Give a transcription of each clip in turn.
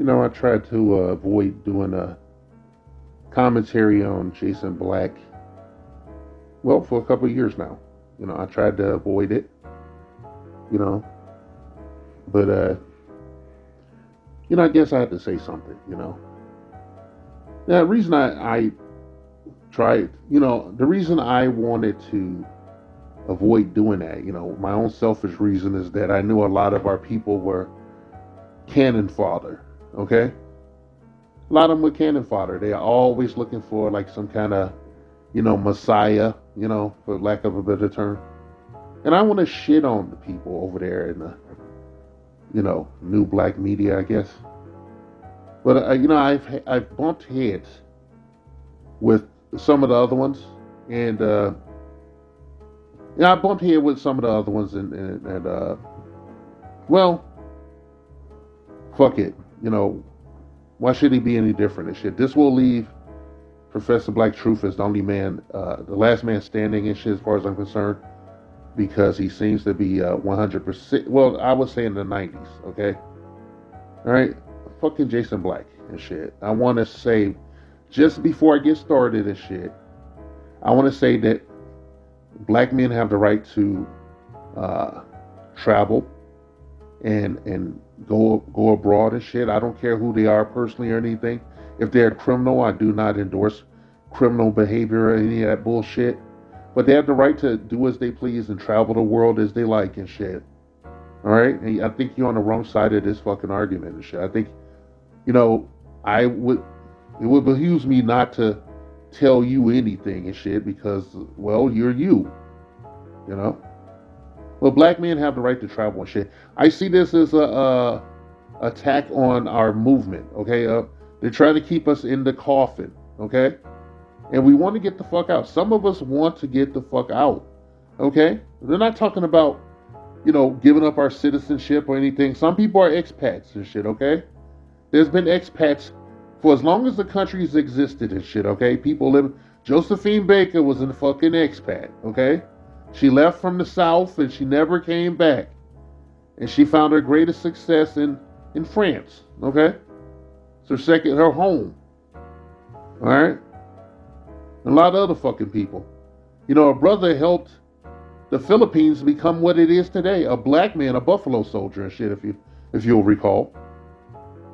I tried to avoid doing a commentary on Jason Black, well, for a couple of years now. I tried to avoid it, you know, but, I guess I had to say something. The reason I tried, the reason I wanted to avoid doing that, my own selfish reason is that I knew a lot of our people were cannon fodder, okay? A lot of them were cannon fodder. They are always looking for like some kind of, messiah, for lack of a better term. And I want to shit on the people over there in the, new black media, I guess. But I've bumped heads with some of the other ones, and I bumped heads with some of the other ones, and well, fuck it, why should he be any different and shit? This will leave Professor Black Truth as the only man, the last man standing and shit, as far as I'm concerned, because he seems to be 100%. Well, I would say in the 90s. Okay, all right, fucking Jason Black and shit. I want to say, just before I get started and shit, I want to say that black men have the right to travel and go abroad and shit. I don't care who they are personally or anything. If they're a criminal, I do not endorse criminal behavior or any of that bullshit. But they have the right to do as they please and travel the world as they like and shit. All right? And I think you're on the wrong side of this fucking argument and shit. I think, I would, it would behoove me not to tell you anything and shit because, well, you're you, you know? Well, black men have the right to travel and shit. I see this as a attack on our movement, okay? They're trying to keep us in the coffin, okay? And we want to get the fuck out. Some of us want to get the fuck out, okay? They're not talking about, giving up our citizenship or anything. Some people are expats and shit, okay? There's been expats for as long as the country's existed and shit, okay? People live. Josephine Baker was a fucking expat, okay? She left from the South and she never came back. And she found her greatest success in France, okay? It's her home. All right? A lot of other fucking people. Her brother helped the Philippines become what it is today. A black man, a Buffalo Soldier and shit, if you'll recall.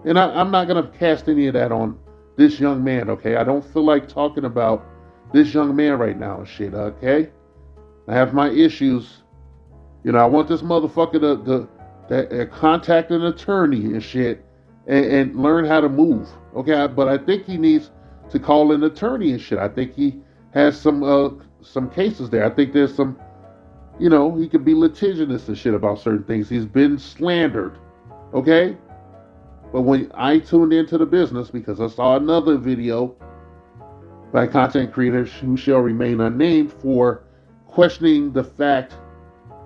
And I'm not gonna cast any of that on this young man, okay? I don't feel like talking about this young man right now and shit, okay? I have my issues. I want this motherfucker to contact an attorney and shit and learn how to move. Okay, but I think he needs to call an attorney and shit. I think he has some cases there. I think there's some, he could be litigious and shit about certain things. He's been slandered. Okay? But when I tuned into the business because I saw another video by a content creator who shall remain unnamed for questioning the fact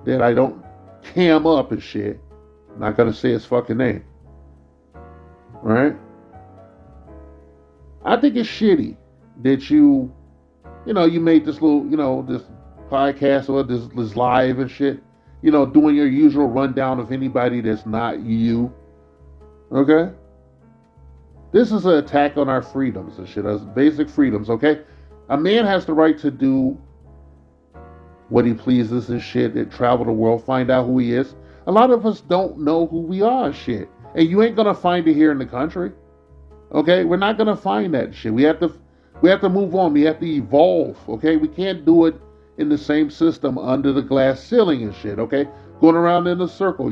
that I don't cam up and shit. I'm not gonna say his fucking name. Right? I think it's shitty that you made this little, this podcast or this live and shit, doing your usual rundown of anybody that's not you. Okay? This is an attack on our freedoms and shit, our basic freedoms, okay? A man has the right to do what he pleases and shit, and travel the world, find out who he is. A lot of us don't know who we are and shit. And you ain't gonna find it here in the country. Okay? We're not gonna find that shit. We have to move on. We have to evolve. Okay? We can't do it in the same system under the glass ceiling and shit, okay? Going around in a circle,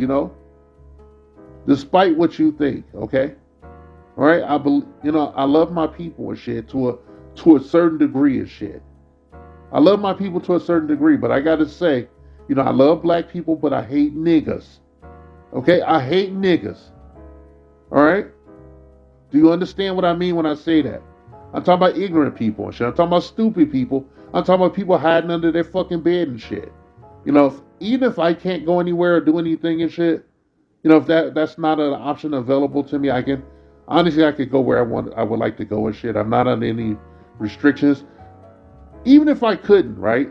Despite what you think, okay? All right? I love my people and shit to a certain degree and shit. I love my people to a certain degree, but I gotta say, I love black people, but I hate niggas. Okay? I hate niggas. All right? Do you understand what I mean when I say that? I'm talking about ignorant people and shit. I'm talking about stupid people. I'm talking about people hiding under their fucking bed and shit. Even if I can't go anywhere or do anything and shit, if that's not an option available to me, I could go where I would like to go and shit. I'm not under any restrictions. Even if I couldn't, right?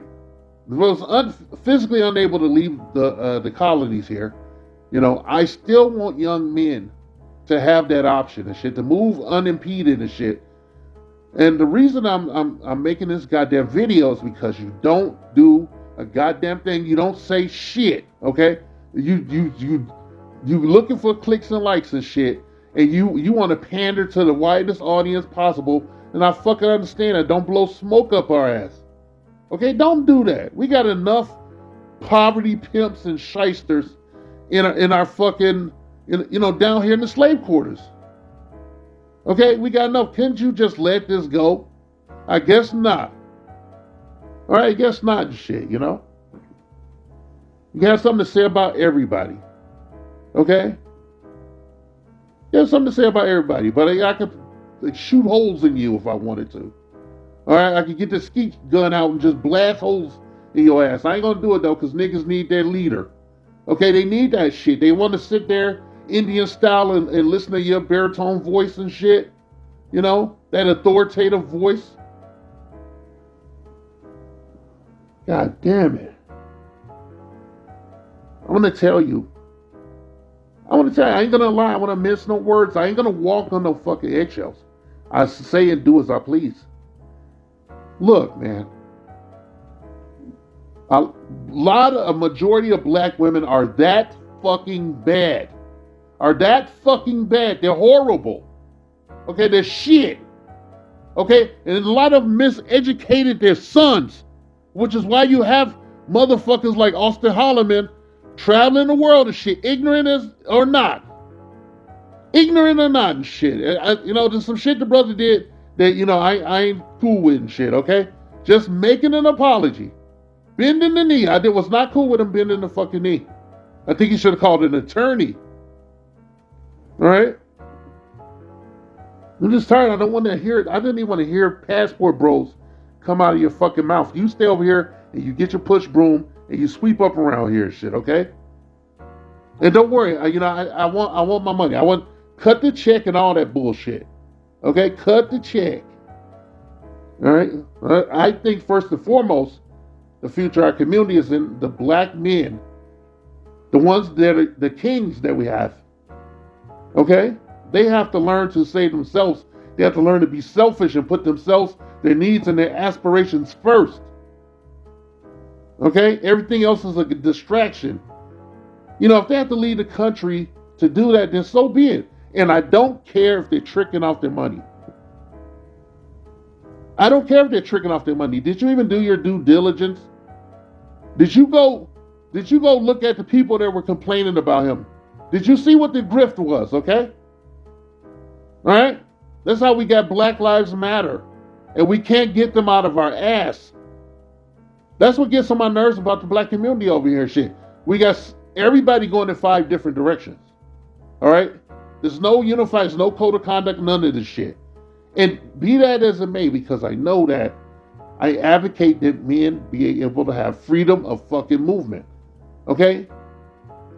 If I was physically unable to leave the colonies here, I still want young men to have that option and shit, to move unimpeded and shit. And the reason I'm making this goddamn video is because you don't do a goddamn thing. You don't say shit, okay? You looking for clicks and likes and shit, and you want to pander to the widest audience possible. And I fucking understand that. Don't blow smoke up our ass, okay? Don't do that. We got enough poverty pimps and shysters in our fucking down here in the slave quarters. Okay, we got enough. Can't you just let this go? I guess not. All right, I guess not and shit, You have something to say about everybody. Okay? You have something to say about everybody, but I could shoot holes in you if I wanted to. All right, I could get the skeet gun out and just blast holes in your ass. I ain't gonna do it though, because niggas need their leader. Okay, they need that shit. They want to sit there Indian style and listen to your baritone voice and shit. That authoritative voice. God damn it. I want to tell you, I ain't gonna lie, I want to miss no words. I ain't gonna walk on no fucking eggshells. I say and do as I please. Look, man. A majority of black women are that fucking bad. They're horrible. Okay, they're shit. Okay, and a lot of them miseducated their sons, which is why you have motherfuckers like Austin Holloman traveling the world and shit, ignorant or not and shit. There's some shit the brother did that, I ain't cool with and shit, okay? Just making an apology. Bending the knee. I was not cool with him bending the fucking knee. I think he should have called an attorney. All right? I'm just tired. I don't want to hear it. I didn't even want to hear passport bros come out of your fucking mouth. You stay over here and you get your push broom and you sweep up around here and shit, okay? And don't worry. I want my money. Cut the check and all that bullshit. Okay? Cut the check. All right? I think first and foremost, the future of our community is in the black men. The ones that are the kings that we have. Okay? They have to learn to save themselves. They have to learn to be selfish and put themselves, their needs and their aspirations first. Okay? Everything else is a distraction. If they have to leave the country to do that, then so be it. And I don't care if they're tricking off their money. I don't care if they're tricking off their money. Did you even do your due diligence? Did you go look at the people that were complaining about him? Did you see what the grift was, okay? All right? That's how we got Black Lives Matter. And we can't get them out of our ass. That's what gets on my nerves about the black community over here, shit. We got everybody going in 5 different directions. All right? There's no unified, there's no code of conduct, none of this shit. And be that as it may, because I know that I advocate that men be able to have freedom of fucking movement. Okay?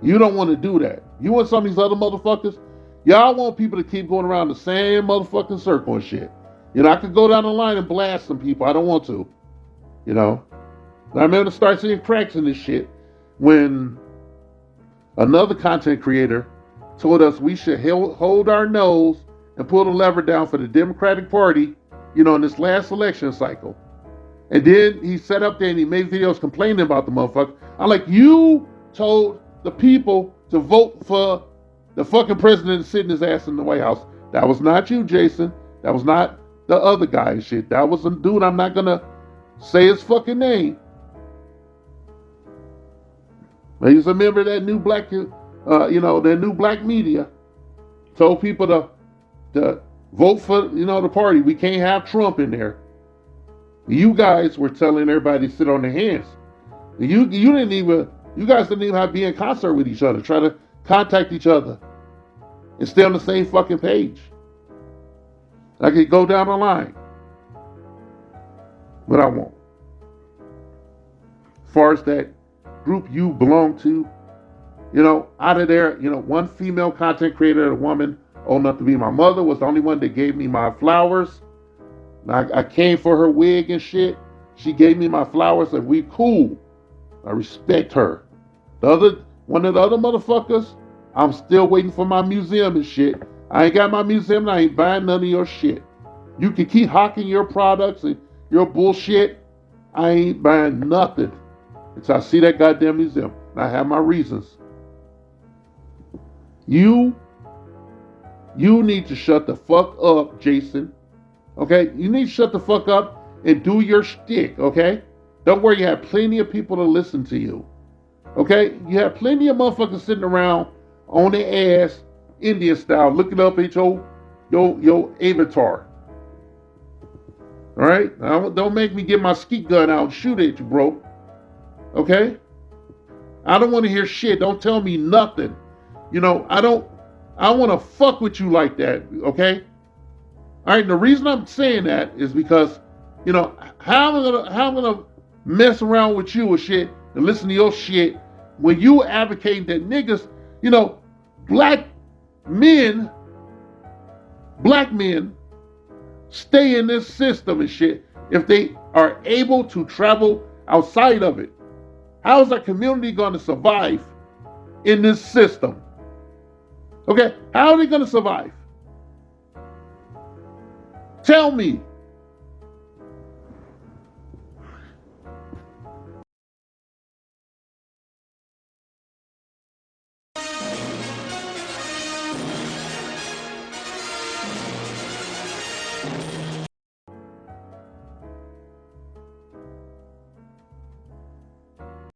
You don't want to do that. You want some of these other motherfuckers? Y'all want people to keep going around the same motherfucking circle and shit. I could go down the line and blast some people. I don't want to. I remember to start seeing cracks in this shit when another content creator told us we should hold our nose and pull the lever down for the Democratic Party, in this last election cycle. And then he sat up there and he made videos complaining about the motherfucker. I'm like, you told the people to vote for the fucking president sitting his ass in the White House. That was not you, Jason. That was not the other guy and shit. That was a dude, I'm not gonna say his fucking name. But he's a member of that new black, that new black media. Told people to vote for, the party. We can't have Trump in there. You guys were telling everybody to sit on their hands. You guys didn't even have to be in concert with each other. Try to contact each other and stay on the same fucking page. I could go down the line, but I won't. As far as that group you belong to, out of there, one female content creator, a woman old enough to be my mother, was the only one that gave me my flowers. I came for her wig and shit. She gave me my flowers and we cool. I respect her. One of the other motherfuckers, I'm still waiting for my museum and shit. I ain't got my museum and I ain't buying none of your shit. You can keep hawking your products and your bullshit. I ain't buying nothing until I see that goddamn museum. And I have my reasons. You need to shut the fuck up, Jason. Okay? You need to shut the fuck up and do your shtick, okay? Don't worry, you have plenty of people to listen to you. Okay? You have plenty of motherfuckers sitting around on their ass, Indian style, looking up at your avatar. All right? Now, don't make me get my skeet gun out and shoot at you, bro. Okay? I don't want to hear shit. Don't tell me nothing. I want to fuck with you like that, okay? All right, and the reason I'm saying that is because, how am I gonna mess around with you and shit and listen to your shit when you advocate that niggas, black men, stay in this system and shit if they are able to travel outside of it. How is that community going to survive in this system? Okay, how are they going to survive? Tell me.